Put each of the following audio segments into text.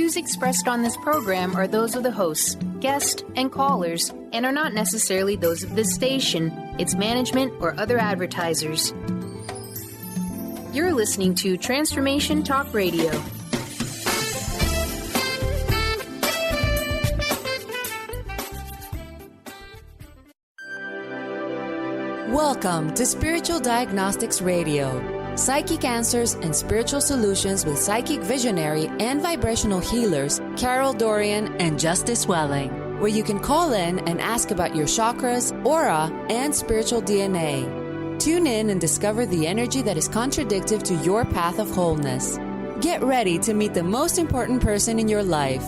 views expressed on this program are those of the hosts, guests, and callers, and are not necessarily those of this station, its management, or other advertisers. You're listening to Transformation Talk Radio. Welcome to Spiritual Diagnostics Radio. Psychic answers and spiritual solutions with psychic visionary and vibrational healers Dorian and Justice Welling, where you can call in and ask about your chakras, aura, and spiritual DNA. Tune in and discover the energy that is contradictive to your path of wholeness. Get ready to meet the most important person in your life,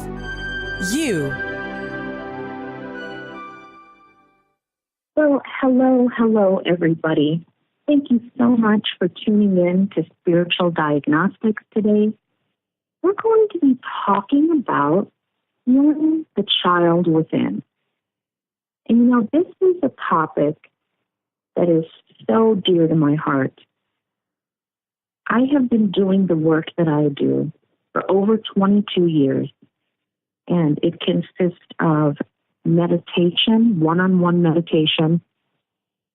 you. Well, hello, everybody. Thank you so much for tuning in to Spiritual Diagnostics today. We're going to be talking about healing the child within. And this is a topic that is so dear to my heart. I have been doing the work that I do for over 22 years, and it consists of meditation, one-on-one meditation,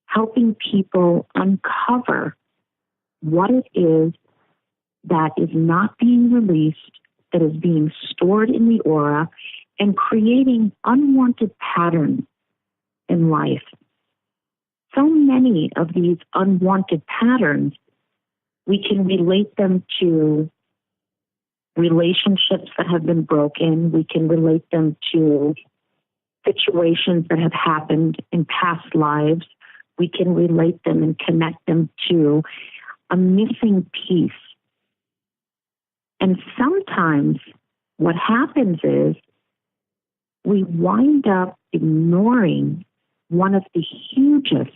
helping people uncover what it is that is not being released, that is being stored in the aura, and creating unwanted patterns in life. So many of these unwanted patterns, we can relate them to relationships that have been broken. We can relate them to situations that have happened in past lives. We can relate them and connect them to a missing piece. And sometimes what happens is we wind up ignoring one of the hugest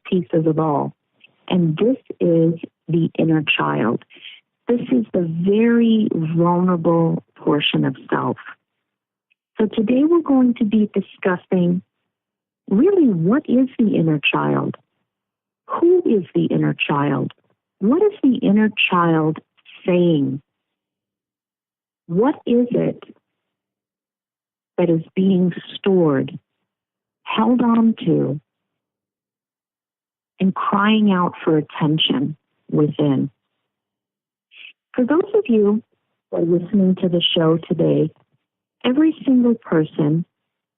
pieces of all. And this is the inner child. This is the very vulnerable portion of self. So today we're going to be discussing really, what is the inner child? Who is the inner child? What is the inner child saying? What is it that is being stored, held on to, and crying out for attention within? For those of you who are listening to the show today, every single person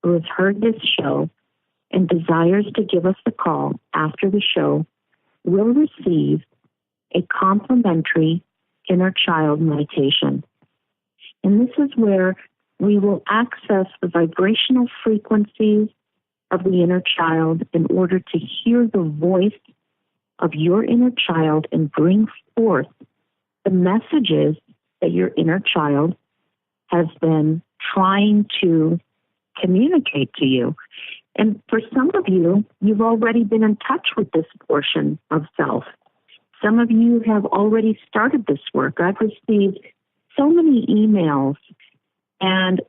who has heard this show and desires to give us a call after the show will receive a complimentary inner child meditation. And this is where we will access the vibrational frequencies of the inner child in order to hear the voice of your inner child and bring forth the messages that your inner child has been trying to communicate to you. And for some of you, you've already been in touch with this portion of self. Some of you have already started this work. I've received so many emails, and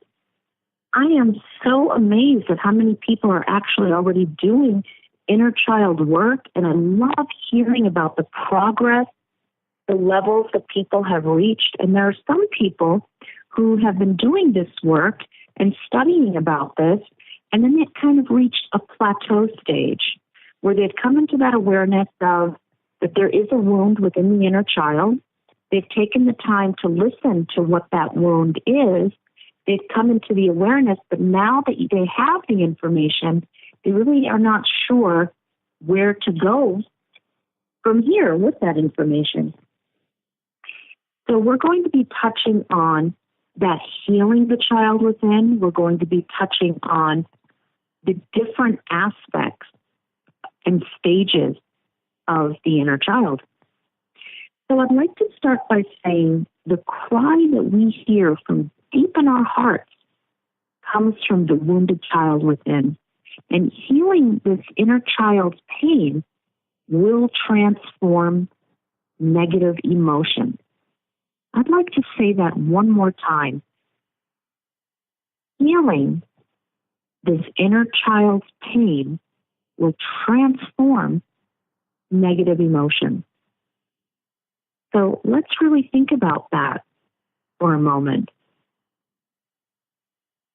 I am so amazed at how many people are actually already doing inner child work. And I love hearing about the progress, the levels that people have reached. And there are some people who have been doing this work and studying about this, and then it kind of reached a plateau stage where they've come into that awareness of that there is a wound within the inner child. They've taken the time to listen to what that wound is. They've come into the awareness, but now that they have the information, they really are not sure where to go from here with that information. So we're going to be touching on that healing the child within. We're going to be touching on the different aspects and stages of the inner child. So I'd like to start by saying the cry that we hear from deep in our hearts comes from the wounded child within. And healing this inner child's pain will transform negative emotion. I'd like to say that one more time. Healing this inner child's pain will transform negative emotion. So let's really think about that for a moment.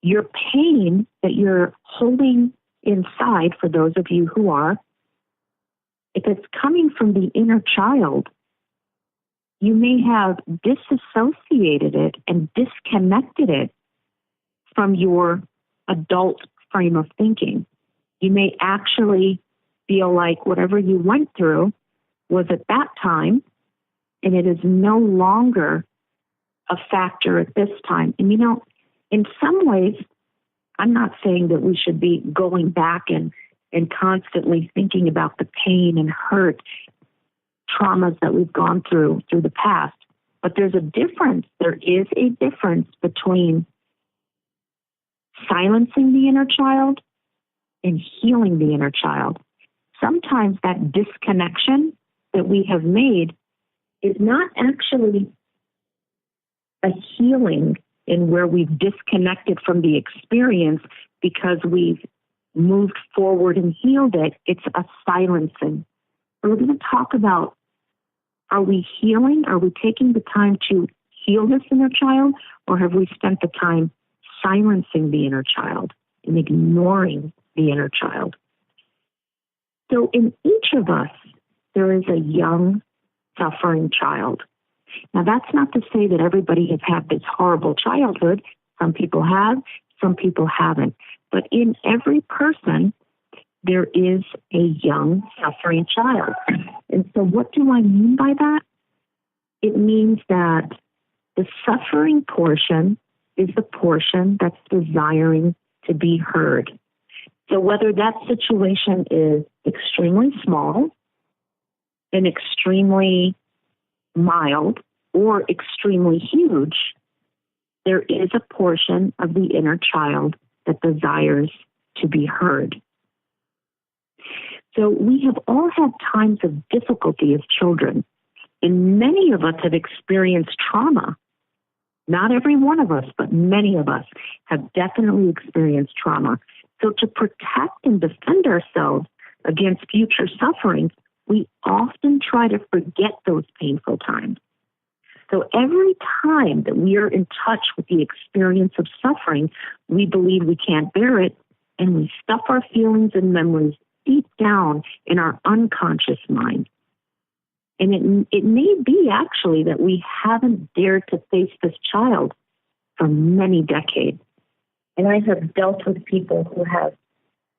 your pain that you're holding inside, for those of you who are, if it's coming from the inner child, you may have disassociated it and disconnected it from your adult frame of thinking. You may actually feel like whatever you went through was at that time, and it is no longer a factor at this time. And in some ways, I'm not saying that we should be going back and constantly thinking about the pain and hurt, traumas that we've gone through the past. But there's a difference. There is a difference between silencing the inner child and healing the inner child. Sometimes that disconnection that we have made is not actually a healing in where we've disconnected from the experience because we've moved forward and healed it. It's a silencing. We're going to talk about, are we healing? Are we taking the time to heal this inner child, or have we spent the time silencing the inner child and ignoring the inner child? So in each of us, there is a young, suffering child. Now, that's not to say that everybody has had this horrible childhood. Some people have, some people haven't. But in every person, there is a young, suffering child. And so what do I mean by that? It means that the suffering portion is the portion that's desiring to be heard. So whether that situation is extremely small and extremely mild or extremely huge, there is a portion of the inner child that desires to be heard. So we have all had times of difficulty as children, and many of us have experienced trauma. Not every one of us, but many of us have definitely experienced trauma. So to protect and defend ourselves against future suffering, we often try to forget those painful times. So every time that we are in touch with the experience of suffering, we believe we can't bear it, and we stuff our feelings and memories deep down in our unconscious mind. And it may be actually that we haven't dared to face this child for many decades. And I have dealt with people who have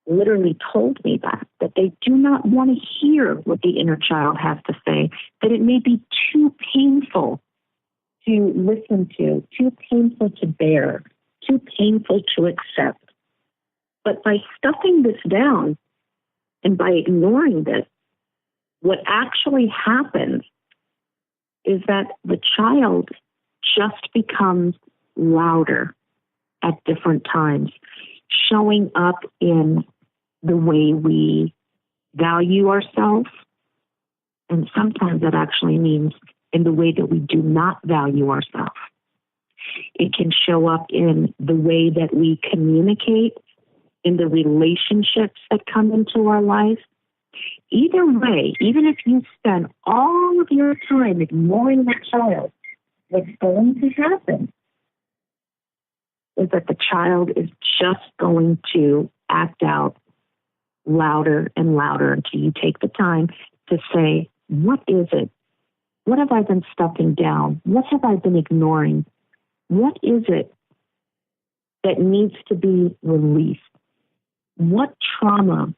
literally told me that they do not want to hear what the inner child has to say, that it may be too painful to listen to, too painful to bear, too painful to accept. But by stuffing this down and by ignoring this, what actually happens is that the child just becomes louder at different times, showing up in the way we value ourselves. And sometimes that actually means in the way that we do not value ourselves. It can show up in the way that we communicate, in the relationships that come into our life. Either way, even if you spend all of your time ignoring that child, what's going to happen is that the child is just going to act out louder and louder until you take the time to say, what is it? What have I been stuffing down? What have I been ignoring? What is it that needs to be released? What trauma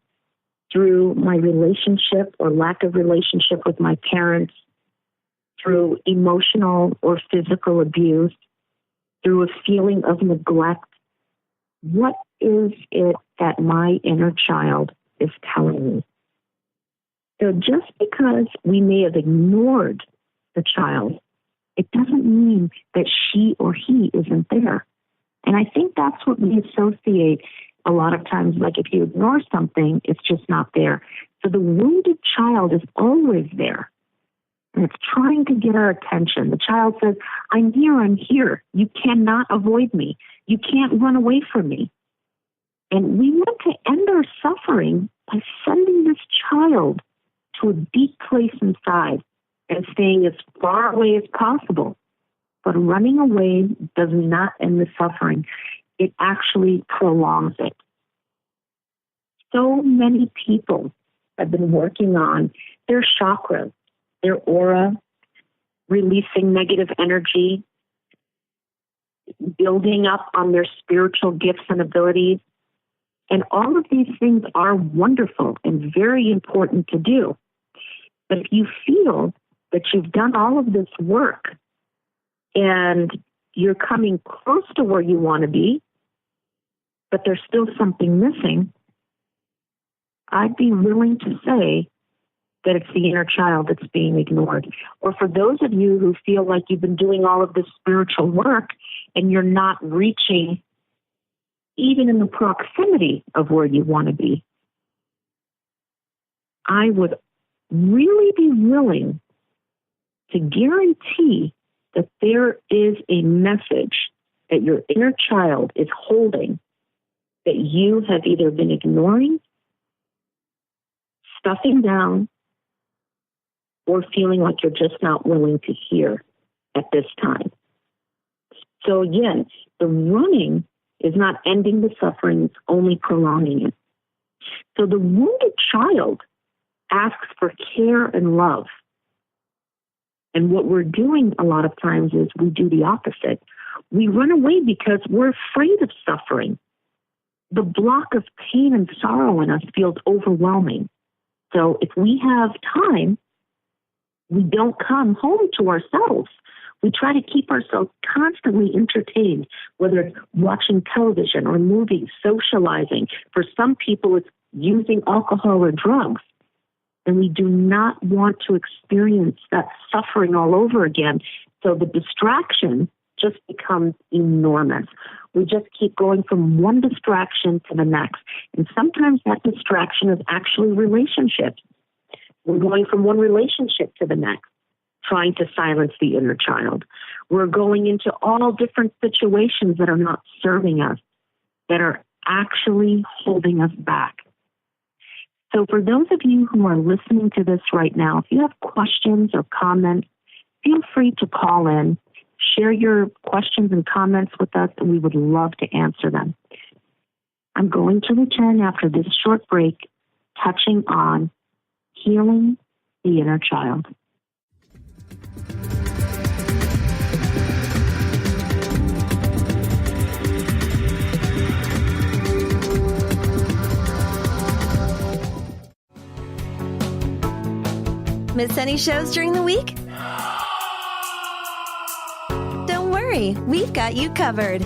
through my relationship or lack of relationship with my parents, through emotional or physical abuse, through a feeling of neglect, what is it that my inner child is telling me? So just because we may have ignored the child, it doesn't mean that she or he isn't there. And I think that's what we associate a lot of times, like if you ignore something, it's just not there. So the wounded child is always there. And it's trying to get our attention. The child says, I'm here. You cannot avoid me. You can't run away from me. And we want to end our suffering by sending this child to a deep place inside and staying as far away as possible. But running away does not end the suffering. it actually prolongs it. So many people have been working on their chakras, their aura, releasing negative energy, building up on their spiritual gifts and abilities. And all of these things are wonderful and very important to do. But if you feel that you've done all of this work and you're coming close to where you want to be, but there's still something missing, I'd be willing to say that it's the inner child that's being ignored. Or for those of you who feel like you've been doing all of this spiritual work and you're not reaching even in the proximity of where you want to be, I would really be willing to guarantee that there is a message that your inner child is holding that you have either been ignoring, stuffing down, or feeling like you're just not willing to hear at this time. So again, the running is not ending the suffering, it's only prolonging it. So the wounded child asks for care and love. And what we're doing a lot of times is we do the opposite. We run away because we're afraid of suffering. The block of pain and sorrow in us feels overwhelming. So if we have time, we don't come home to ourselves. We try to keep ourselves constantly entertained, whether it's watching television or movies, socializing. For some people, it's using alcohol or drugs. And we do not want to experience that suffering all over again. So the distraction just becomes enormous. We just keep going from one distraction to the next. And sometimes that distraction is actually relationships. We're going from one relationship to the next, trying to silence the inner child. We're going into all different situations that are not serving us, that are actually holding us back. So for those of you who are listening to this right now, if you have questions or comments, feel free to call in, share your questions and comments with us, and we would love to answer them. I'm going to return after this short break, touching on healing the inner child. Miss any shows during the week? Don't worry, we've got you covered.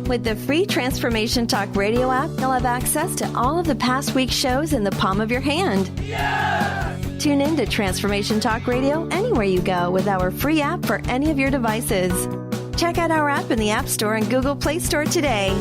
With the free Transformation Talk radio app, you'll have access to all of the past week's shows in the palm of your hand. Yeah! Tune in to Transformation Talk Radio anywhere you go with our free app for any of your devices. Check out our app in the App Store and Google Play Store today.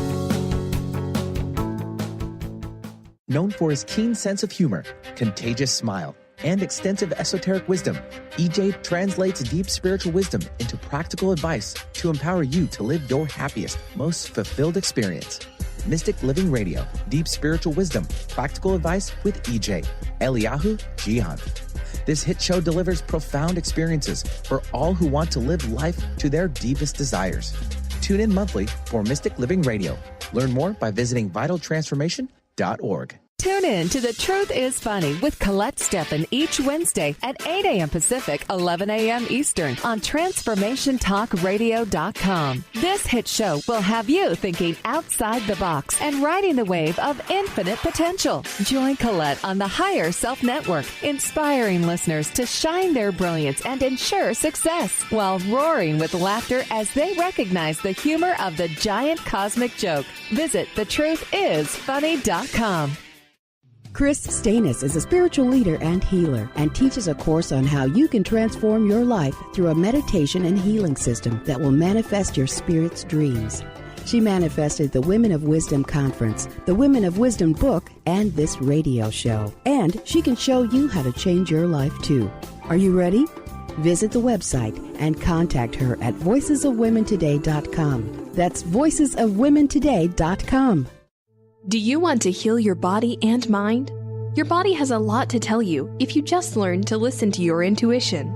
Known for his keen sense of humor, contagious smile, and extensive esoteric wisdom, EJ translates deep spiritual wisdom into practical advice to empower you to live your happiest, most fulfilled experience. Mystic Living Radio, Deep Spiritual Wisdom, Practical Advice with EJ, Eliyahu Jihan. This hit show delivers profound experiences for all who want to live life to their deepest desires. Tune in monthly for Mystic Living Radio. Learn more by visiting vitaltransformation.org. Tune in to The Truth is Funny with Colette Steffen each Wednesday at 8 a.m. Pacific, 11 a.m. Eastern on TransformationTalkRadio.com. This hit show will have you thinking outside the box and riding the wave of infinite potential. Join Colette on the Higher Self Network, inspiring listeners to shine their brilliance and ensure success while roaring with laughter as they recognize the humor of the giant cosmic joke. Visit thetruthisfunny.com. Chris Stanis is a spiritual leader and healer and teaches a course on how you can transform your life through a meditation and healing system that will manifest your spirit's dreams. She manifested the Women of Wisdom Conference, the Women of Wisdom book, and this radio show. And she can show you how to change your life too. Are you ready? Visit the website and contact her at voicesofwomentoday.com. That's voicesofwomentoday.com. Do you want to heal your body and mind? Your body has a lot to tell you if you just learn to listen to your intuition.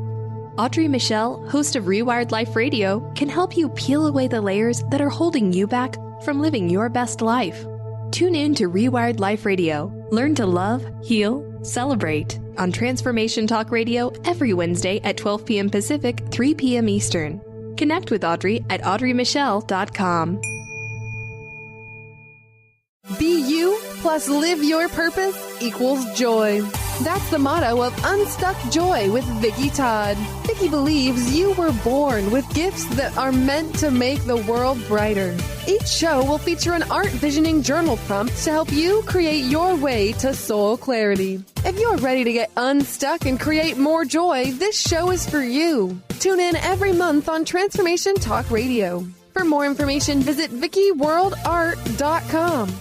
Audrey Michelle, host of Rewired Life Radio, can help you peel away the layers that are holding you back from living your best life. Tune in to Rewired Life Radio. Learn to love, heal, celebrate on Transformation Talk Radio every Wednesday at 12 p.m. Pacific, 3 p.m. Eastern. Connect with Audrey at audreymichelle.com. Be you plus live your purpose equals joy. That's the motto of Unstuck Joy with Vicki Todd. Vicki believes you were born with gifts that are meant to make the world brighter. Each show will feature an art visioning journal prompt to help you create your way to soul clarity. If you're ready to get unstuck and create more joy, this show is for you. Tune in every month on Transformation Talk Radio. For more information, visit VickiWorldArt.com.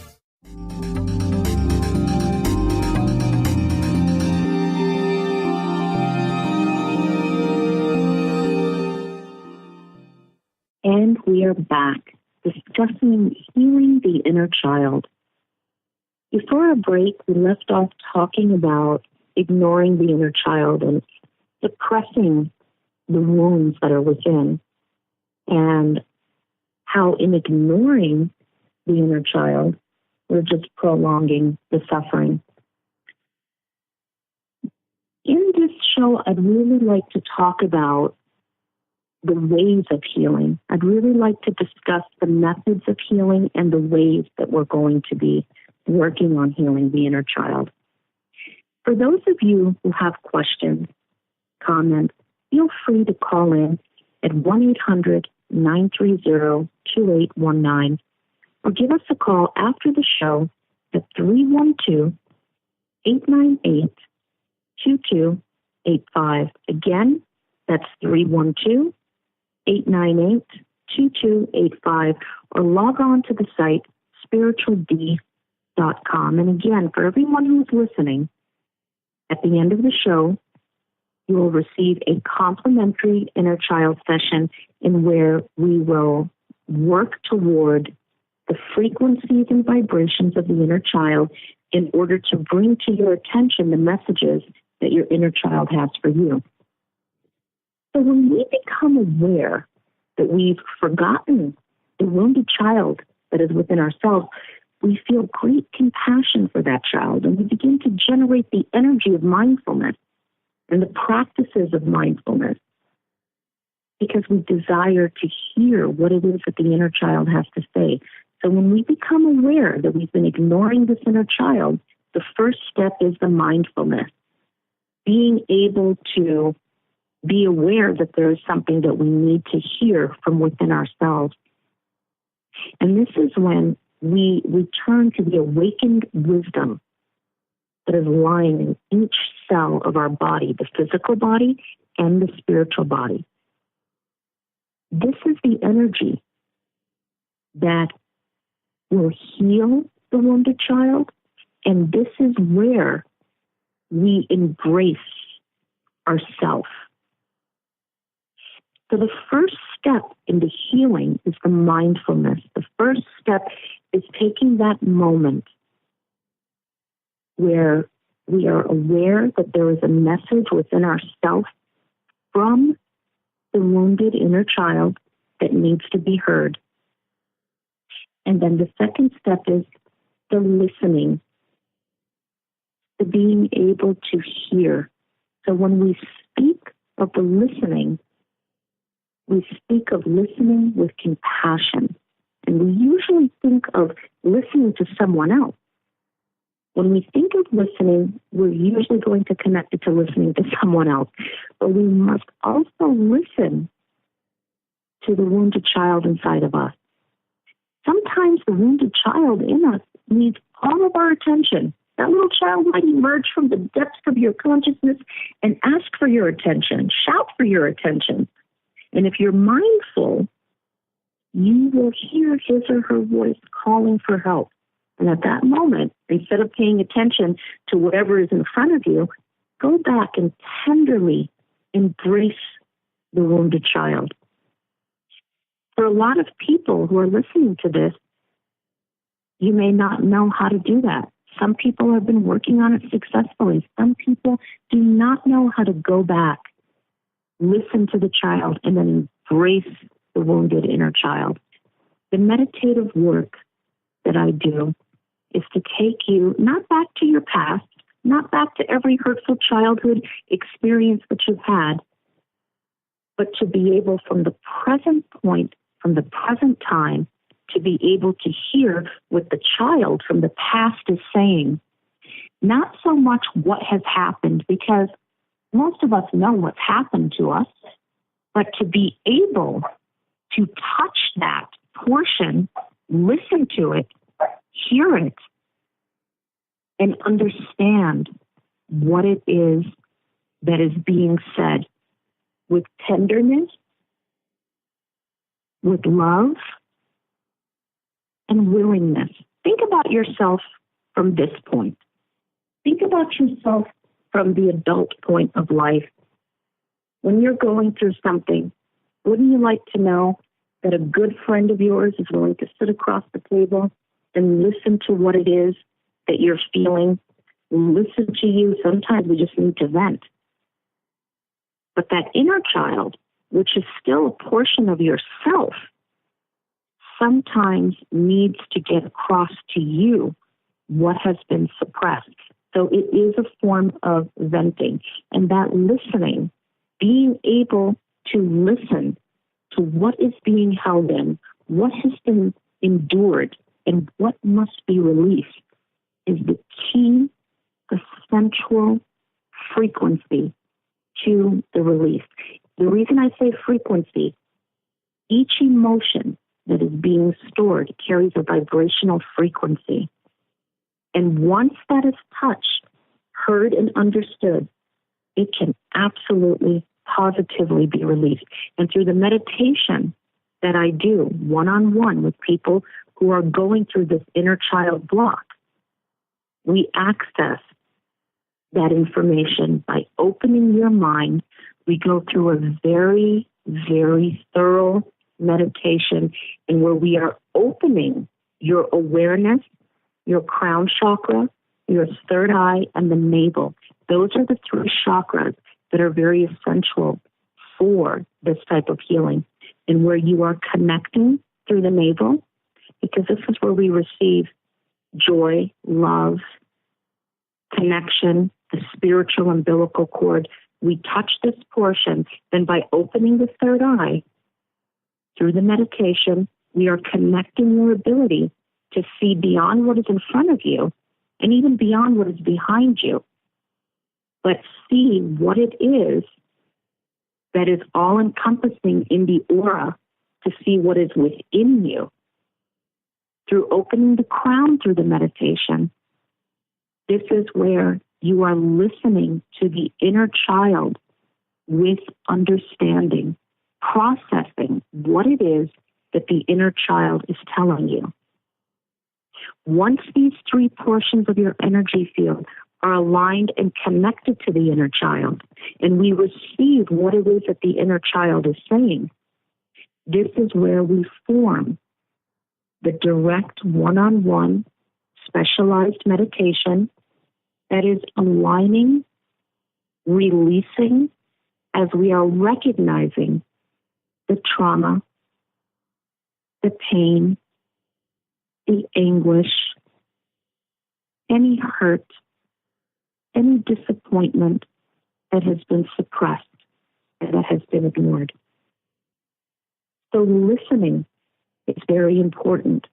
And we are back discussing healing the inner child. Before our break, we left off talking about ignoring the inner child and suppressing the wounds that are within, and how in ignoring the inner child, we're just prolonging the suffering. In this show, I'd really like to talk about the ways of healing. I'd really like to discuss the methods of healing and the ways that we're going to be working on healing the inner child. For those of you who have questions, comments, feel free to call in at 1-800-930-2819 or give us a call after the show at 312-898-2285. Again, that's 312-898-2285, or log on to the site spirituald.com. And again, for everyone who's listening, at the end of the show, you will receive a complimentary inner child session in where we will work toward the frequencies and vibrations of the inner child in order to bring to your attention the messages that your inner child has for you. So when we become aware that we've forgotten the wounded child that is within ourselves, we feel great compassion for that child, and we begin to generate the energy of mindfulness and the practices of mindfulness because we desire to hear what it is that the inner child has to say. So when we become aware that we've been ignoring this inner child, the first step is the mindfulness, being able to be aware that there is something that we need to hear from within ourselves. And this is when we return to the awakened wisdom that is lying in each cell of our body, the physical body and the spiritual body. This is the energy that will heal the wounded child, and this is where we embrace ourself. So the first step in the healing is the mindfulness. The first step is taking that moment where we are aware that there is a message within ourselves from the wounded inner child that needs to be heard. And then the second step is the listening, the being able to hear. So when we speak of the listening, we speak of listening with compassion. And we usually think of listening to someone else. When we think of listening, we're usually going to connect it to listening to someone else. But we must also listen to the wounded child inside of us. Sometimes the wounded child in us needs all of our attention. That little child might emerge from the depths of your consciousness and ask for your attention, shout for your attention. And if you're mindful, you will hear his or her voice calling for help. And at that moment, instead of paying attention to whatever is in front of you, go back and tenderly embrace the wounded child. For a lot of people who are listening to this, you may not know how to do that. Some people have been working on it successfully. Some people do not know how to go back listen to the child, and then embrace the wounded inner child. The meditative work that I do is to take you not back to your past, not back to every hurtful childhood experience that you've had, but to be able from the present point, from the present time, to be able to hear what the child from the past is saying. Not so much what has happened, because most of us know what's happened to us, but to be able to touch that portion, listen to it, hear it, and understand what it is that is being said with tenderness, with love, and willingness. Think about yourself from this point. Think about yourself from the adult point of life. When you're going through something, wouldn't you like to know that a good friend of yours is willing to sit across the table and listen to what it is that you're feeling, listen to you? Sometimes we just need to vent. But that inner child, which is still a portion of yourself, sometimes needs to get across to you what has been suppressed. So it is a form of venting. And that listening, being able to listen to what is being held in, what has been endured, and what must be released, is the key, the central frequency to the release. The reason I say frequency, each emotion that is being stored carries a vibrational frequency. And once that is touched, heard, and understood, it can absolutely, positively be released. And through the meditation that I do one-on-one with people who are going through this inner child block, we access that information by opening your mind. We go through a very, very thorough meditation, and where we are opening your awareness, your crown chakra, your third eye, and the navel. Those are the three chakras that are very essential for this type of healing, and where you are connecting through the navel, because this is where we receive joy, love, connection, the spiritual umbilical cord. We touch this portion, then by opening the third eye, through the meditation, we are connecting your ability to see beyond what is in front of you and even beyond what is behind you, but see what it is that is all-encompassing in the aura, to see what is within you. Through opening the crown through the meditation, this is where you are listening to the inner child with understanding, processing what it is that the inner child is telling you. Once these three portions of your energy field are aligned and connected to the inner child, and we receive what it is that the inner child is saying, this is where we form the direct one-on-one specialized meditation that is aligning, releasing, as we are recognizing the trauma, the pain, the anguish, any hurt, any disappointment that has been suppressed and that has been ignored. So listening is very important.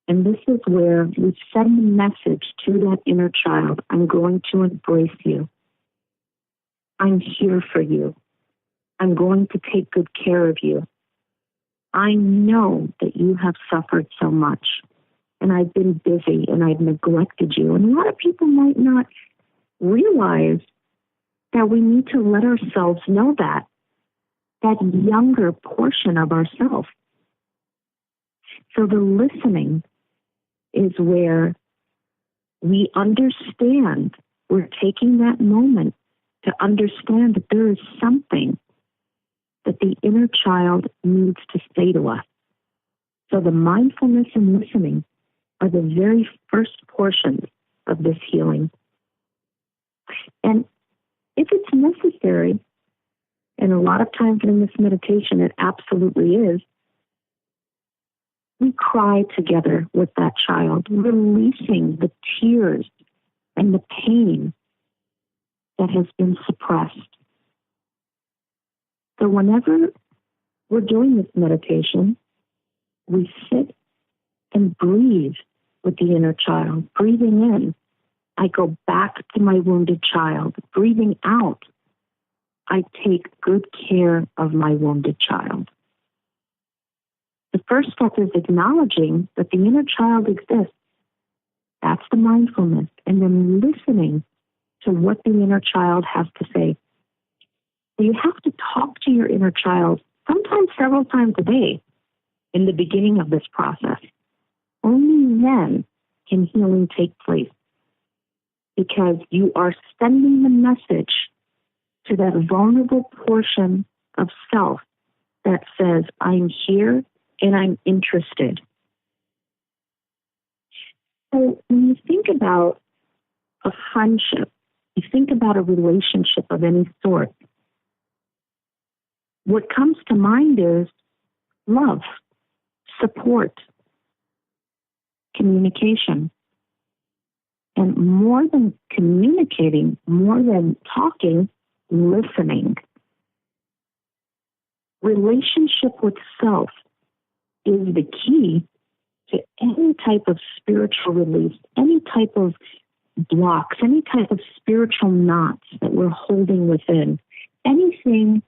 And this is where we send a message to that inner child. I'm going to embrace you. I'm here for you. I'm going to take good care of you. I know that you have suffered so much, and I've been busy, and I've neglected you. And a lot of people might not realize that we need to let ourselves know that younger portion of ourselves. So the listening is where we understand, we're taking that moment to understand that there is something that the inner child needs to say to us. So the mindfulness and listening are the very first portions of this healing. And if it's necessary, and a lot of times in this meditation it absolutely is, we cry together with that child, releasing the tears and the pain that has been suppressed. So whenever we're doing this meditation, we sit and breathe with the inner child. Breathing in, I go back to my wounded child. Breathing out, I take good care of my wounded child. The first step is acknowledging that the inner child exists. That's the mindfulness. And then listening to what the inner child has to say. So you have to talk to your inner child sometimes several times a day in the beginning of this process. Only then can healing take place, because you are sending the message to that vulnerable portion of self that says, I'm here and I'm interested. So when you think about a friendship, you think about a relationship of any sort, what comes to mind is love, support, communication. And more than communicating, more than talking, listening. Relationship with self is the key to any type of spiritual release, any type of blocks, any type of spiritual knots that we're holding within. Anything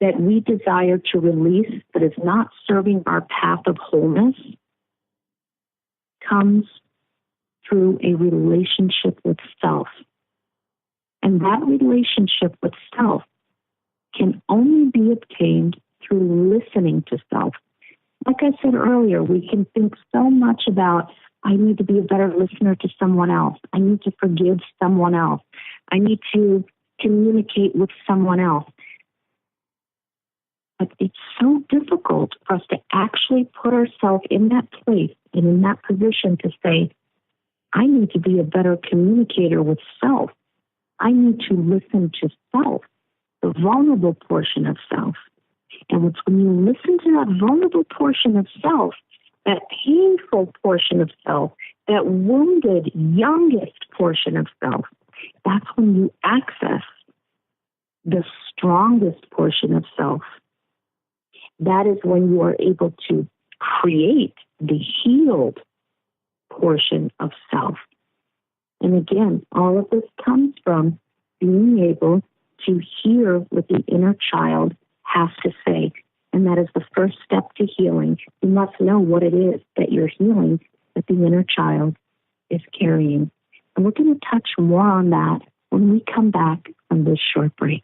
that we desire to release that is not serving our path of wholeness comes through a relationship with self. And that relationship with self can only be obtained through listening to self. Like I said earlier, we can think so much about, I need to be a better listener to someone else. I need to forgive someone else. I need to communicate with someone else. But it's so difficult for us to actually put ourselves in that place and in that position to say, I need to be a better communicator with self. I need to listen to self, the vulnerable portion of self. And it's when you listen to that vulnerable portion of self, that painful portion of self, that wounded, youngest portion of self, that's when you access the strongest portion of self. That is when you are able to create the healed portion of self. And again, all of this comes from being able to hear what the inner child has to say. And that is the first step to healing. You must know what it is that you're healing, that the inner child is carrying. And we're going to touch more on that when we come back from this short break.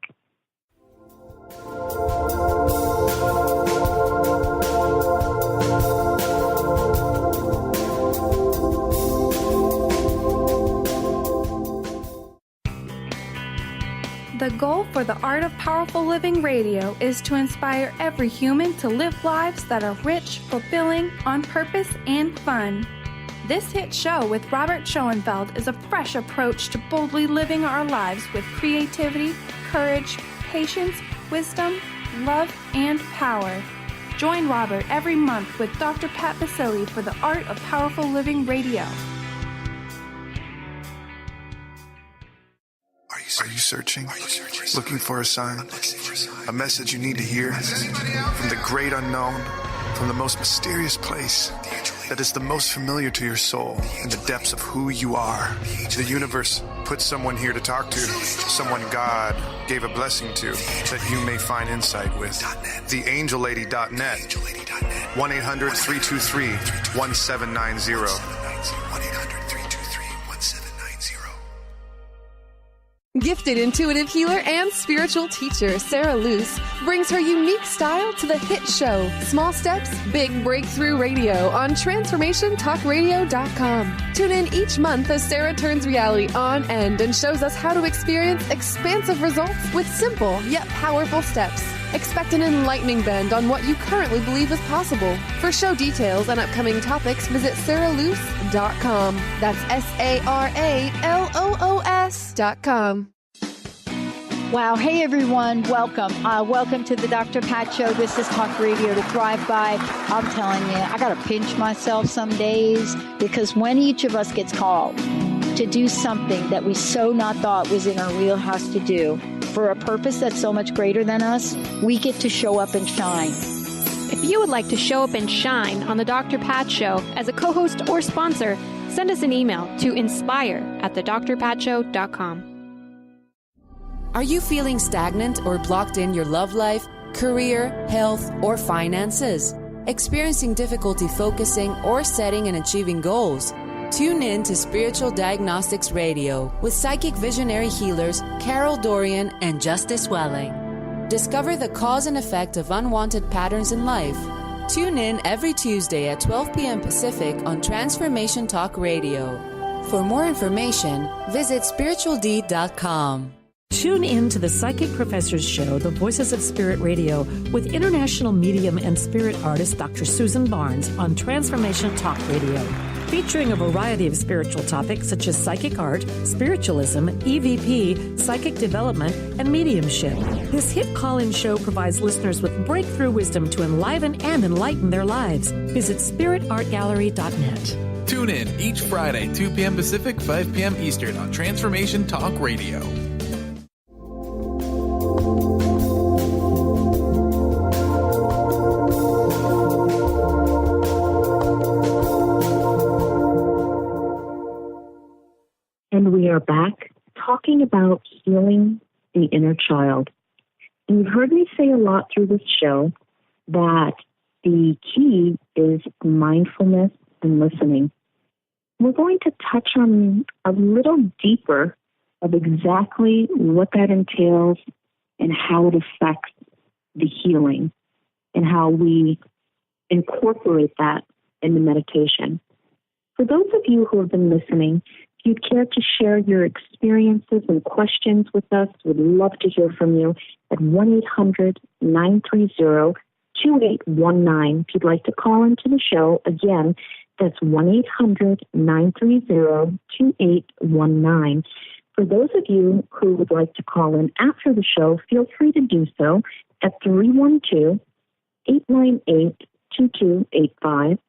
The goal for the Art of Powerful Living Radio is to inspire every human to live lives that are rich, fulfilling, on purpose, and fun. This hit show with Robert Schoenfeld is a fresh approach to boldly living our lives with creativity, courage, patience, wisdom, love, and power. Join Robert every month with Dr. Pat Basile for the Art of Powerful Living Radio. Are you searching? Looking for a sign? A message you need to hear? From the great unknown, from the most mysterious place that is the most familiar to your soul in the depths of who you are. The universe put someone here to talk to, someone God gave a blessing to, that you may find insight with. TheAngelLady.net, 1-800-323-1790. Gifted intuitive healer and spiritual teacher Sarah Luce brings her unique style to the hit show Small Steps, Big Breakthrough Radio on TransformationTalkRadio.com. Tune in each month as Sarah turns reality on end and shows us how to experience expansive results with simple yet powerful steps. Expect an enlightening bend on what you currently believe is possible. For show details and upcoming topics, visit SarahLuce.com. That's SarahLoos.com. Wow. Hey, everyone. Welcome. Welcome to the Dr. Pat Show. This is Talk Radio to Thrive By. I'm telling you, I got to pinch myself some days because when each of us gets called to do something that we so not thought was in our wheelhouse to do for a purpose that's so much greater than us, we get to show up and shine. If you would like to show up and shine on the Dr. Pat Show as a co-host or sponsor, send us an email to inspire@thedrpatshow.com. Are you feeling stagnant or blocked in your love life, career, health, or finances? Experiencing difficulty focusing or setting and achieving goals? Tune in to Spiritual Diagnostics Radio with psychic visionary healers Carol Dorian and Justice Welling. Discover the cause and effect of unwanted patterns in life. Tune in every Tuesday at 12 p.m. Pacific on Transformation Talk Radio. For more information, visit spiritualdeed.com. Tune in to the Psychic Professors Show, The Voices of Spirit Radio, with international medium and spirit artist Dr. Susan Barnes on Transformation Talk Radio, featuring a variety of spiritual topics such as psychic art, spiritualism, EVP, psychic development, and mediumship. This hit call-in show provides listeners with breakthrough wisdom to enliven and enlighten their lives. Visit spiritartgallery.net. Tune in each Friday, 2 p.m. Pacific, 5 p.m. Eastern on Transformation Talk Radio. And we are back talking about healing the inner child. And you've heard me say a lot through this show that the key is mindfulness and listening. We're going to touch on a little deeper of exactly what that entails and how it affects the healing and how we incorporate that in the meditation. For those of you who have been listening, if you'd care to share your experiences and questions with us, we'd love to hear from you at 1-800-930-2819. If you'd like to call into the show, again, that's 1-800-930-2819. For those of you who would like to call in after the show, feel free to do so at 312-898-2285.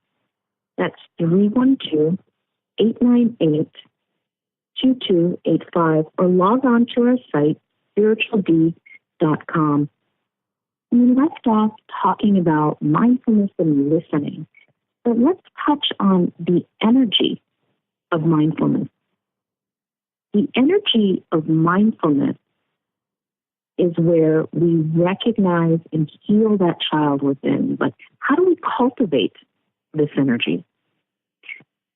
That's 312-898-2285, or log on to our site, spiritualdeed.com. We left off talking about mindfulness and listening, but let's touch on the energy of mindfulness. The energy of mindfulness is where we recognize and heal that child within, but how do we cultivate this energy?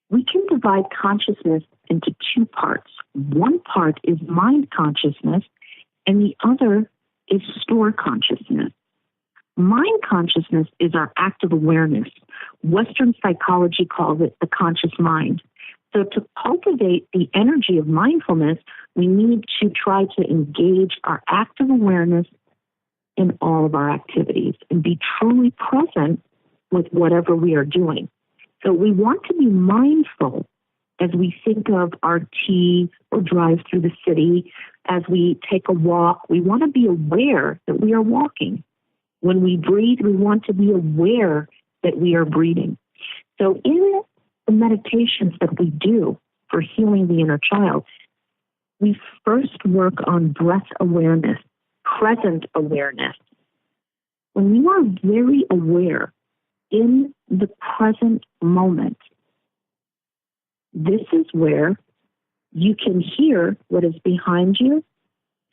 We can divide consciousness into two parts. One part is mind consciousness, and the other is store consciousness. Mind consciousness is our active awareness. Western psychology calls it the conscious mind. So to cultivate the energy of mindfulness, we need to try to engage our active awareness in all of our activities and be truly present with whatever we are doing. So we want to be mindful as we think of our tea or drive through the city, as we take a walk. We want to be aware that we are walking. When we breathe, we want to be aware that we are breathing. So in the meditations that we do for healing the inner child, we first work on breath awareness, present awareness. When you are very aware in the present moment, this is where you can hear what is behind you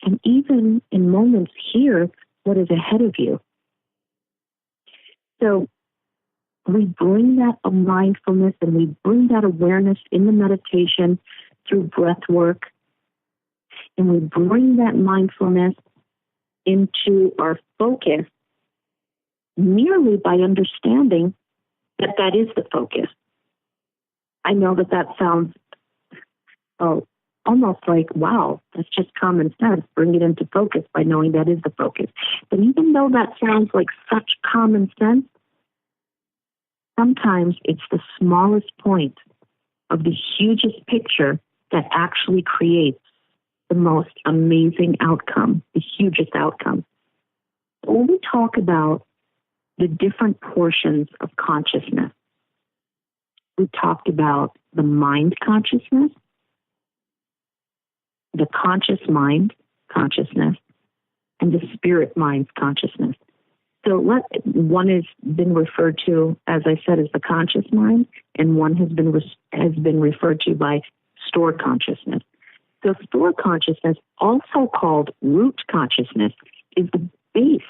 and even in moments hear what is ahead of you. So we bring that mindfulness and we bring that awareness in the meditation through breath work, and we bring that mindfulness into our focus merely by understanding that that is the focus. I know that that sounds almost like, wow, that's just common sense. Bring it into focus by knowing that is the focus. But even though that sounds like such common sense, sometimes it's the smallest point of the hugest picture that actually creates the most amazing outcome, the hugest outcome. When we talk about the different portions of consciousness, we talked about the mind consciousness, the conscious mind consciousness, and the spirit mind consciousness. So one has been referred to, as I said, as the conscious mind, and one has been referred to by stored consciousness. So stored consciousness, also called root consciousness, is the base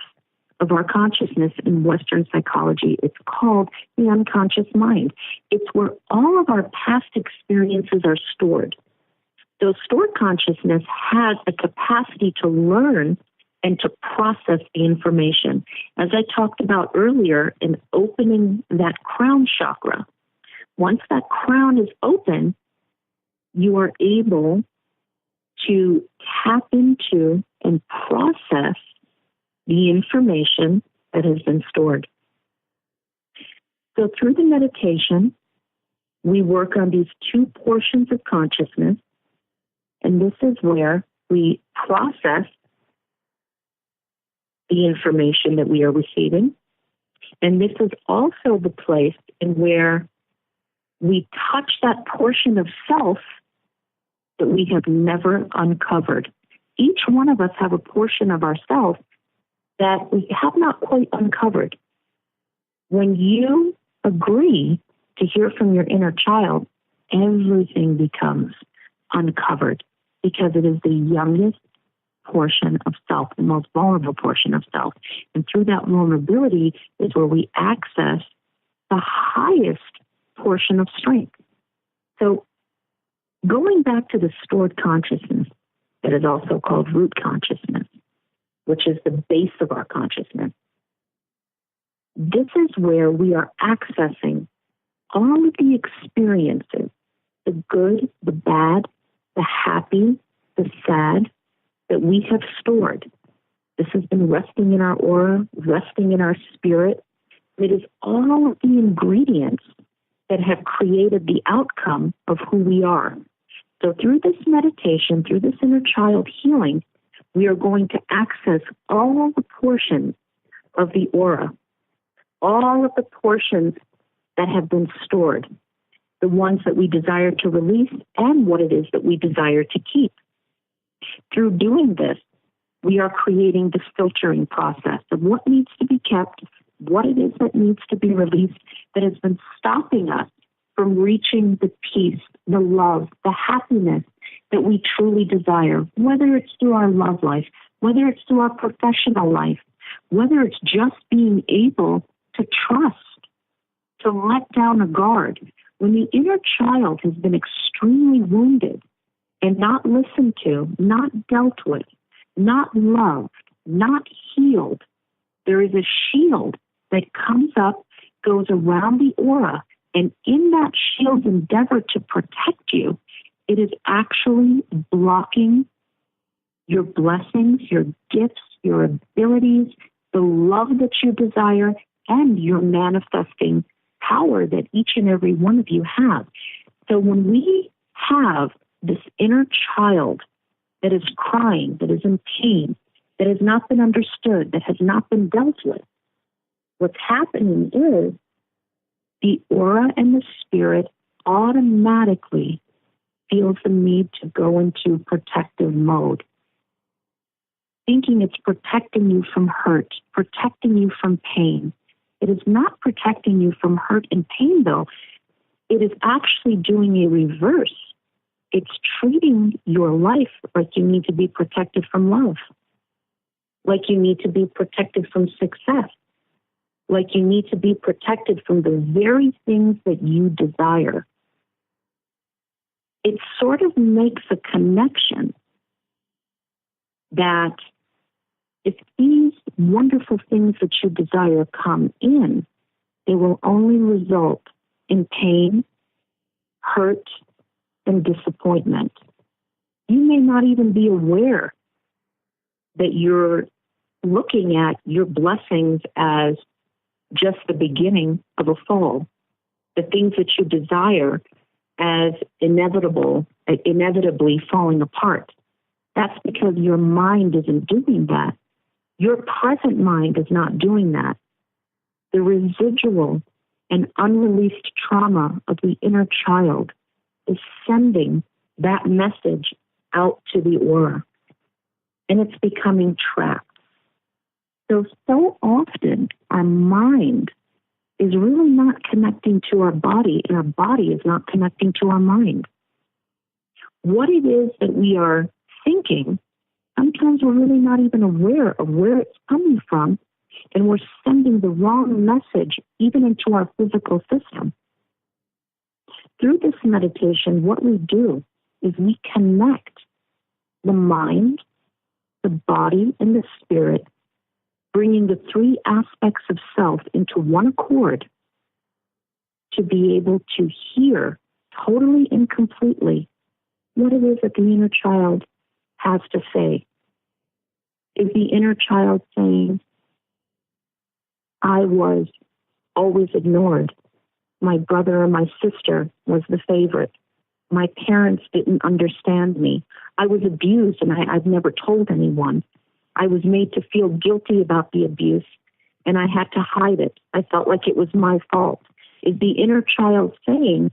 of our consciousness in Western psychology. It's called the unconscious mind. It's where all of our past experiences are stored. So stored consciousness has the capacity to learn and to process the information. As I talked about earlier in opening that crown chakra, once that crown is open, you are able to tap into and process the information that has been stored. So through the meditation, we work on these two portions of consciousness, and this is where we process the information that we are receiving. And this is also the place in where we touch that portion of self that we have never uncovered. Each one of us have a portion of ourself that we have not quite uncovered. When you agree to hear from your inner child, everything becomes uncovered because it is the youngest portion of self, the most vulnerable portion of self. And through that vulnerability is where we access the highest portion of strength. So going back to the stored consciousness that is also called root consciousness, which is the base of our consciousness, this is where we are accessing all of the experiences, the good, the bad, the happy, the sad, that we have stored. This has been resting in our aura, resting in our spirit. It is all of the ingredients that have created the outcome of who we are. So through this meditation, through this inner child healing, we are going to access all the portions of the aura, all of the portions that have been stored, the ones that we desire to release and what it is that we desire to keep. Through doing this, we are creating this filtering process of what needs to be kept, what it is that needs to be released, that has been stopping us from reaching the peace, the love, the happiness that we truly desire, whether it's through our love life, whether it's through our professional life, whether it's just being able to trust, to let down a guard. When the inner child has been extremely wounded and not listened to, not dealt with, not loved, not healed, there is a shield that comes up, goes around the aura, and in that shield's endeavor to protect you, it is actually blocking your blessings, your gifts, your abilities, the love that you desire, and your manifesting power that each and every one of you have. So when we have this inner child that is crying, that is in pain, that has not been understood, that has not been dealt with, what's happening is the aura and the spirit automatically feels the need to go into protective mode, thinking it's protecting you from hurt, protecting you from pain. It is not protecting you from hurt and pain, though. It is actually doing a reverse. It's treating your life like you need to be protected from love, like you need to be protected from success, like you need to be protected from the very things that you desire. It sort of makes a connection that if these wonderful things that you desire come in, they will only result in pain, hurt, and disappointment. You may not even be aware that you're looking at your blessings as just the beginning of a fall, the things that you desire as inevitably falling apart. That's because your mind isn't doing that. Your present mind is not doing that. The residual and unreleased trauma of the inner child is sending that message out to the aura, and it's becoming trapped. So often our mind is really not connecting to our body, and our body is not connecting to our mind. What it is that we are thinking, sometimes we're really not even aware of where it's coming from, and we're sending the wrong message even into our physical system. Through this meditation, what we do is we connect the mind, the body, and the spirit, bringing the three aspects of self into one accord to be able to hear totally and completely what it is that the inner child has to say. Is the inner child saying, I was always ignored. My brother or my sister was the favorite. My parents didn't understand me. I was abused and I've never told anyone. I was made to feel guilty about the abuse and I had to hide it. I felt like it was my fault. Is the inner child saying,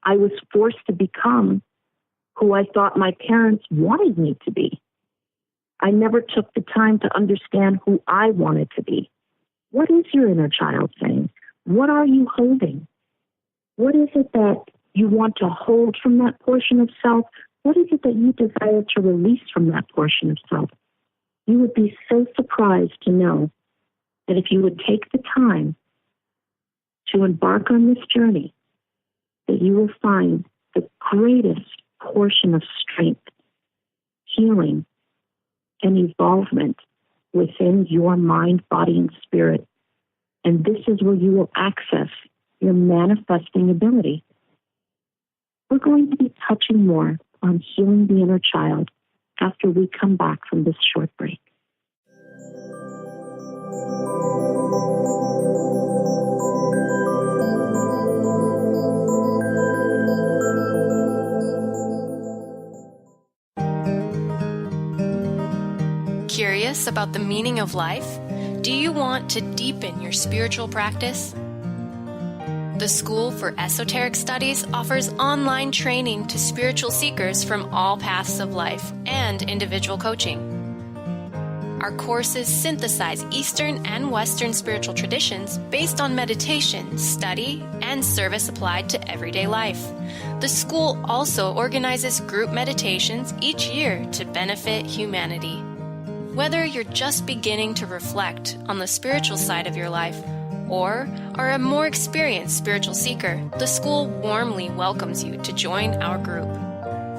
I was forced to become who I thought my parents wanted me to be? I never took the time to understand who I wanted to be. What is your inner child saying? What are you holding? What is it that you want to hold from that portion of self? What is it that you desire to release from that portion of self? You would be so surprised to know that if you would take the time to embark on this journey, that you will find the greatest portion of strength, healing, and evolvement within your mind, body, and spirit. And this is where you will access your manifesting ability. We're going to be touching more on healing the inner child after we come back from this short break. Curious about the meaning of life? Do you want to deepen your spiritual practice? The School for Esoteric Studies offers online training to spiritual seekers from all paths of life and individual coaching. Our courses synthesize Eastern and Western spiritual traditions based on meditation, study, and service applied to everyday life. The school also organizes group meditations each year to benefit humanity. Whether you're just beginning to reflect on the spiritual side of your life or are a more experienced spiritual seeker, the school warmly welcomes you to join our group.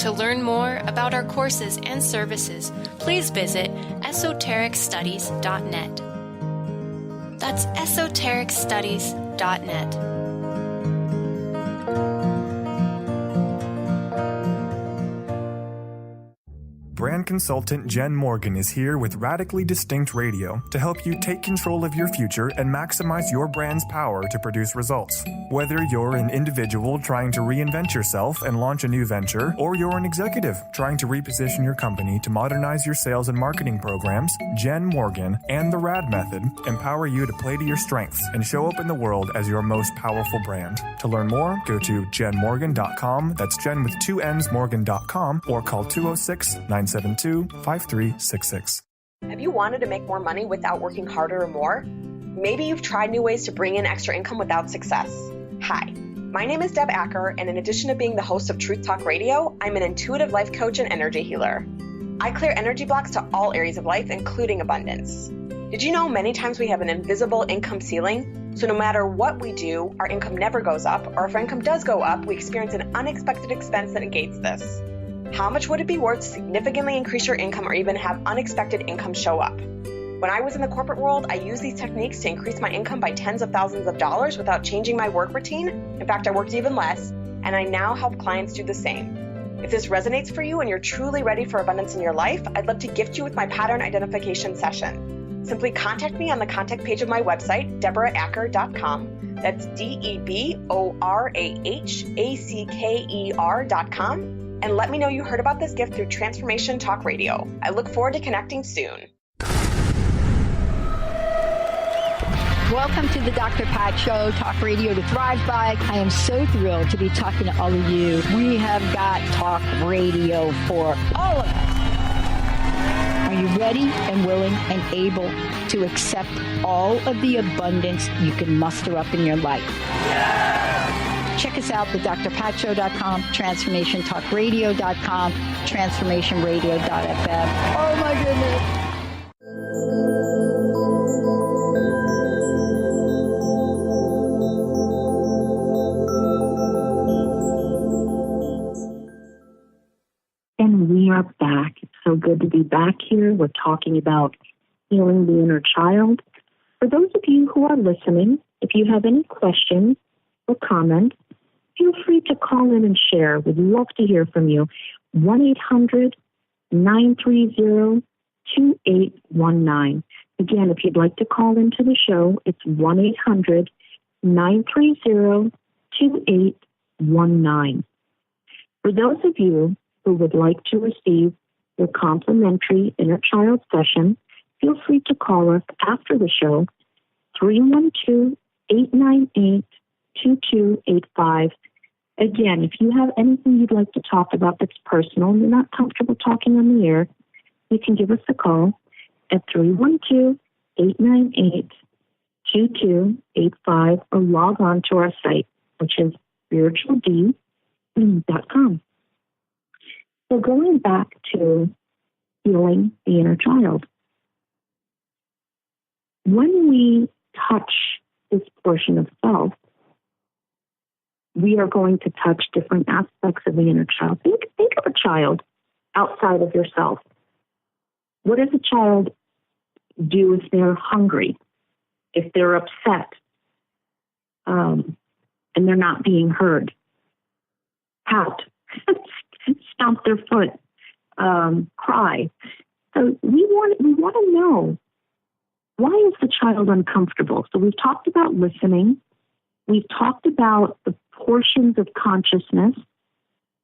To learn more about our courses and services, please visit esotericstudies.net. That's esotericstudies.net. Brand consultant Jen Morgan is here with Radically Distinct Radio to help you take control of your future and maximize your brand's power to produce results. Whether you're an individual trying to reinvent yourself and launch a new venture, or you're an executive trying to reposition your company to modernize your sales and marketing programs, Jen Morgan and the RAD Method empower you to play to your strengths and show up in the world as your most powerful brand. To learn more, go to jenmorgan.com, that's Jen with 2 N's, Morgan.com, or call 206-972-5366. Have you wanted to make more money without working harder or more? Maybe you've tried new ways to bring in extra income without success. Hi, my name is Deb Acker, and in addition to being the host of Truth Talk Radio, I'm an intuitive life coach and energy healer. I clear energy blocks to all areas of life, including abundance. Did you know many times we have an invisible income ceiling? So no matter what we do, our income never goes up, or if our income does go up, we experience an unexpected expense that negates this. How much would it be worth to significantly increase your income or even have unexpected income show up? When I was in the corporate world, I used these techniques to increase my income by tens of thousands of dollars without changing my work routine. In fact, I worked even less, and I now help clients do the same. If this resonates for you and you're truly ready for abundance in your life, I'd love to gift you with my pattern identification session. Simply contact me on the contact page of my website, DeborahAcker.com. That's DeborahAcker.com. and let me know you heard about this gift through Transformation Talk Radio. I look forward to connecting soon. Welcome to the Dr. Pat Show, Talk Radio to Thrive By. I am so thrilled to be talking to all of you. We have got Talk Radio for all of us. Are you ready and willing and able to accept all of the abundance you can muster up in your life? Yeah! Check us out at drpatshow.com, transformationtalkradio.com, transformationradio.fm. Oh my goodness. And we are back. It's so good to be back here. We're talking about healing the inner child. For those of you who are listening, if you have any questions or comments, feel free to call in and share. We'd love to hear from you. 1-800-930-2819. Again, if you'd like to call into the show, it's 1-800-930-2819. For those of you who would like to receive your complimentary inner child session, feel free to call us after the show, 312-898-2285. Again, if you have anything you'd like to talk about that's personal and you're not comfortable talking on the air, you can give us a call at 312-898-2285 or log on to our site, which is spirituald.com. So going back to healing the inner child, when we touch this portion of self, we are going to touch different aspects of the inner child. Think of a child outside of yourself. What does a child do if they're hungry, if they're upset, and they're not being heard? Pout, stomp their foot, cry. So we want to know, why is the child uncomfortable? So we've talked about listening. We've talked about the portions of consciousness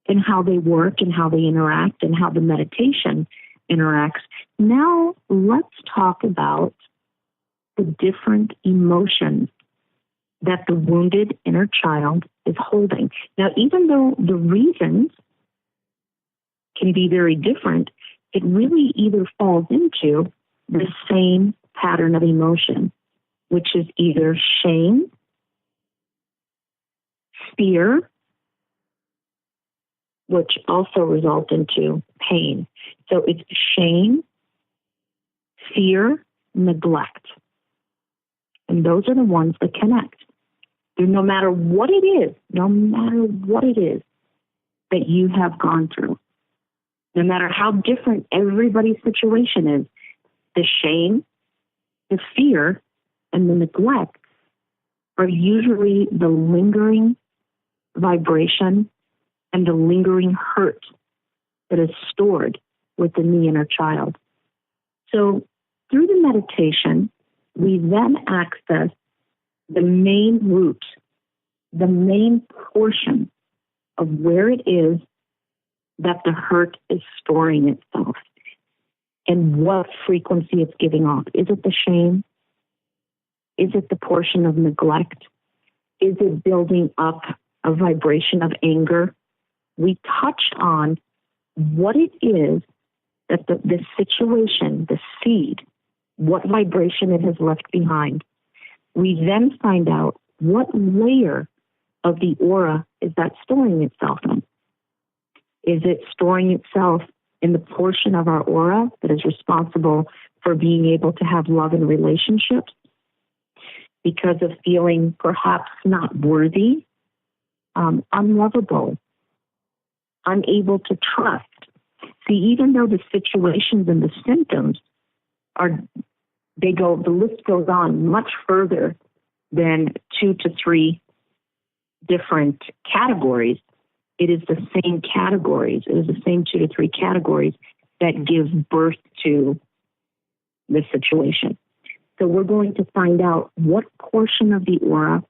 and how they work and how they interact and how the meditation interacts. Now let's talk about the different emotions that the wounded inner child is holding. Now, even though the reasons can be very different, it really either falls into the same pattern of emotion, which is either shame, fear, which also result into pain. So it's shame, fear, neglect. And those are the ones that connect. No matter what it is that you have gone through, no matter how different everybody's situation is, the shame, the fear, and the neglect are usually the lingering vibration and the lingering hurt that is stored within the inner child. So through the meditation, we then access the main root, the main portion of where it is that the hurt is storing itself and what frequency it's giving off. Is it the shame? Is it the portion of neglect? Is it building up a vibration of anger? We touch on what it is that the situation, the seed, what vibration it has left behind. We then find out what layer of the aura is that storing itself in. Is it storing itself in the portion of our aura that is responsible for being able to have love and relationships because of feeling perhaps not worthy, unlovable, unable to trust? See, even though the situations and the symptoms the list goes on much further than 2 to 3 different categories. It is the same categories. It is the same 2 to 3 categories that give birth to the situation. So we're going to find out what portion of the aura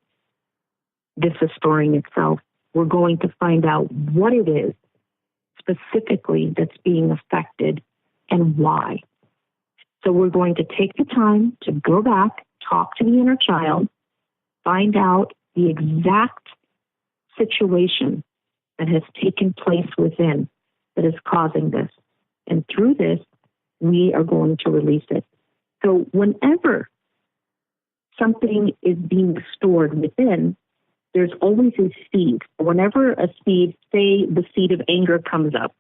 this is storing itself. We're going to find out what it is specifically that's being affected and why. So we're going to take the time to go back, talk to the inner child, find out the exact situation that has taken place within that is causing this. And through this, we are going to release it. So whenever something is being stored within, there's always a seed. Whenever a seed, say the seed of anger comes up,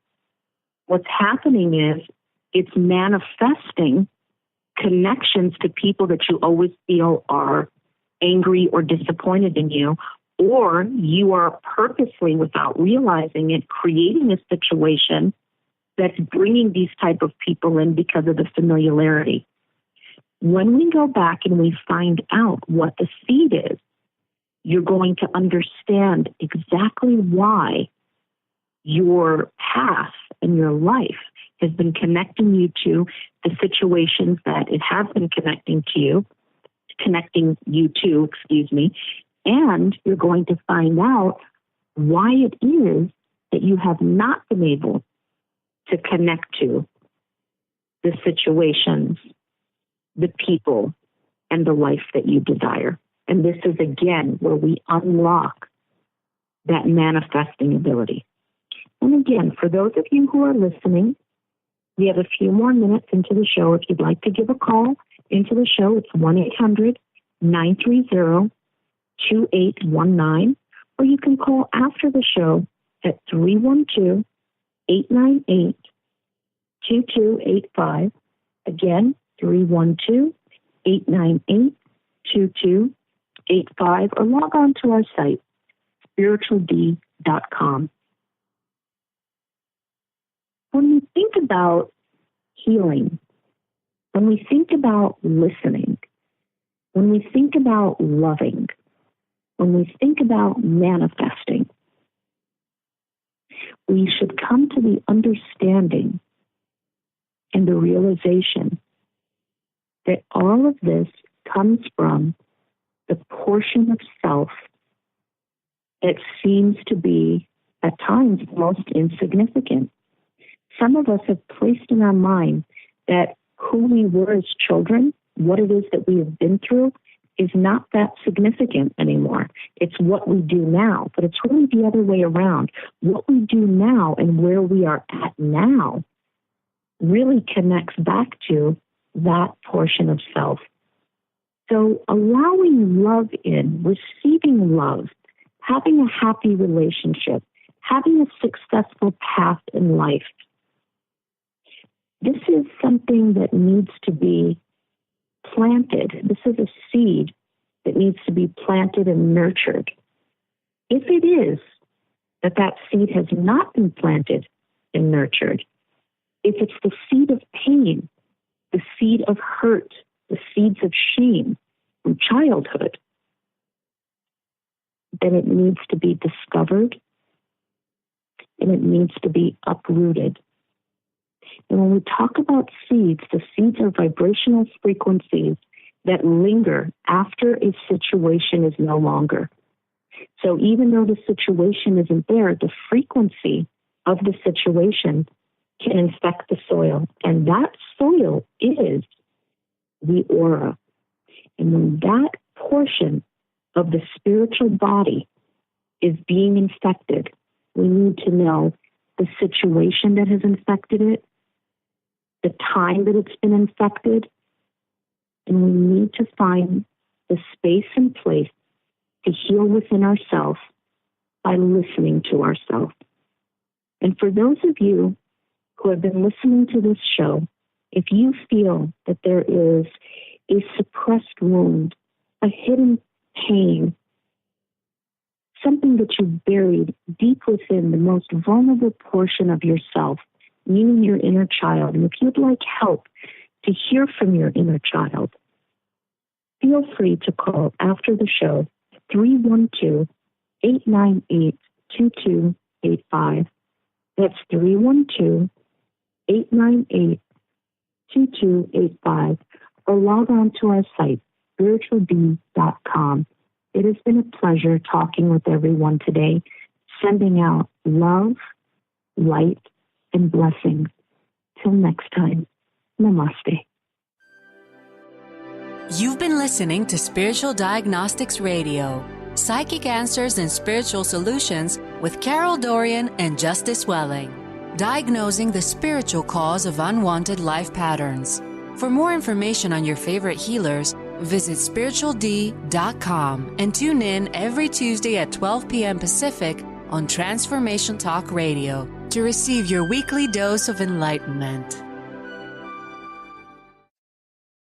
what's happening is it's manifesting connections to people that you always feel are angry or disappointed in you, or you are purposely, without realizing it, creating a situation that's bringing these type of people in because of the familiarity. When we go back and we find out what the seed is, you're going to understand exactly why your path and your life has been connecting you to the situations that it has been connecting you to, and you're going to find out why it is that you have not been able to connect to the situations, the people, and the life that you desire. And this is, again, where we unlock that manifesting ability. And again, for those of you who are listening, we have a few more minutes into the show. If you'd like to give a call into the show, it's 1-800-930-2819, or you can call after the show at 312-898-2285. Again, 312-898-2285, or log on to our site, spirituald.com. When we think about healing, when we think about listening, when we think about loving, when we think about manifesting, we should come to the understanding and the realization that all of this comes from the portion of self that seems to be, at times, most insignificant. Some of us have placed in our mind that who we were as children, what it is that we have been through, is not that significant anymore. It's what we do now, but it's really the other way around. What we do now and where we are at now really connects back to that portion of self. So allowing love in, receiving love, having a happy relationship, having a successful path in life, this is something that needs to be planted. This is a seed that needs to be planted and nurtured. If it is that seed has not been planted and nurtured, if it's the seed of pain, the seed of hurt, the seeds of shame from childhood, then it needs to be discovered and it needs to be uprooted. And when we talk about seeds, the seeds are vibrational frequencies that linger after a situation is no longer. So even though the situation isn't there, the frequency of the situation can infect the soil. And that soil is the aura. And when that portion of the spiritual body is being infected, we need to know the situation that has infected it, the time that it's been infected, and we need to find the space and place to heal within ourselves by listening to ourselves. And for those of you who have been listening to this show, if you feel that there is a suppressed wound, a hidden pain, something that you've buried deep within the most vulnerable portion of yourself, meaning your inner child, and if you'd like help to hear from your inner child, feel free to call after the show 312-898-2285. That's 312-898-2285, or log on to our site, spirituald.com. It has been a pleasure talking with everyone today, sending out love, light, and blessings. Till next time, namaste. You've been listening to Spiritual Diagnostics Radio, Psychic Answers and Spiritual Solutions with Carol Dorian and Justice Welling, diagnosing the spiritual cause of unwanted life patterns. For more information on your favorite healers, visit spirituald.com and tune in every Tuesday at 12 p.m. Pacific on Transformation Talk Radio to receive your weekly dose of enlightenment.